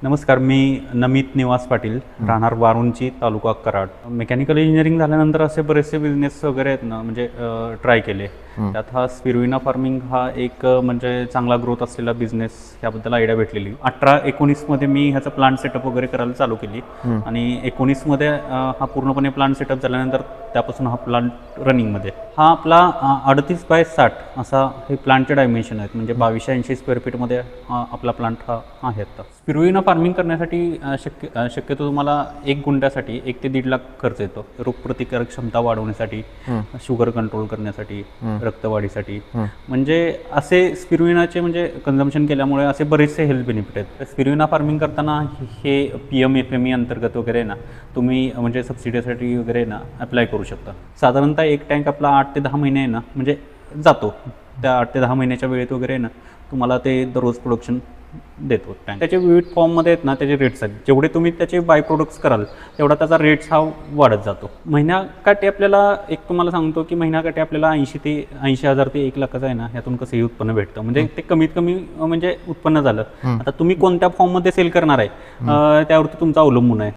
नमस्कार, मी नमित निवास पाटील, राहणार वारुंची, तालुका कराड. मेकॅनिकल इंजिनिअरिंग झाल्यानंतर असे बरेचसे बिझनेस वगैरे आहेत ना, म्हणजे ट्राय केले. त्यात हा स्पिरुलिना फार्मिंग हा एक म्हणजे चांगला ग्रोथ असलेला बिझनेस, याबद्दल आयडिया भेटलेली. 18-19 मध्ये मी ह्याचा प्लांट सेटअप वगैरे करायला चालू केली आणि 19 मध्ये हा पूर्णपणे प्लांट सेटअप झाल्यानंतर त्यापासून हा प्लांट रनिंगमध्ये. हा आपला 38 बाय 60 असा हे प्लांटचे डायमेन्शन आहेत, म्हणजे 2280 स्क्वेअर फीटमध्ये आपला प्लांट हा आहे. आता स्पिरुलिना फार्मिंग करण्यासाठी शक्यतो तुम्हाला 1 गुंठ्यासाठी 1 ते 1.5 लाख खर्च येतो. रोगप्रतिकारक क्षमता वाढवण्यासाठी, शुगर कंट्रोल करण्यासाठी, रक्तवाढीसाठी. म्हणजे असे स्पिरुलिनाचे म्हणजे कन्झम्पशन केल्यामुळे असे बरेचसे हेल्थ बेनिफिट आहेत. स्पिरुलिना फार्मिंग करताना हे PM-FME अंतर्गत वगैरे ना तुम्ही म्हणजे सबसिडीसाठी वगैरे ना अप्लाय करू शकता. साधारणतः एक टँक आपला 8 ते 10 महिने आहे ना म्हणजे जातो. त्या 8 ते 10 महिन्याच्या वेळेत वगैरे ना तुम्हाला ते दररोज प्रोडक्शन देतो टँक. त्याचे विविध फॉर्ममध्ये आहेत ना, त्याचे रेट्स आहेत. जेवढे तुम्ही त्याचे बाय प्रोडक्ट्स कराल तेवढा त्याचा रेट्स हा वाढत जातो. महिन्याकाठी आपल्याला एक तुम्हाला सांगतो की महिन्याकाठी आपल्याला 80,000 ते 1 लाखाचं आहे ना, ह्यातून कसंही उत्पन्न भेटतं. म्हणजे ते कमीत कमी म्हणजे उत्पन्न झालं. आता तुम्ही कोणत्या फॉर्ममध्ये सेल करणार आहे त्यावरती तुमचा अवलंबून आहे.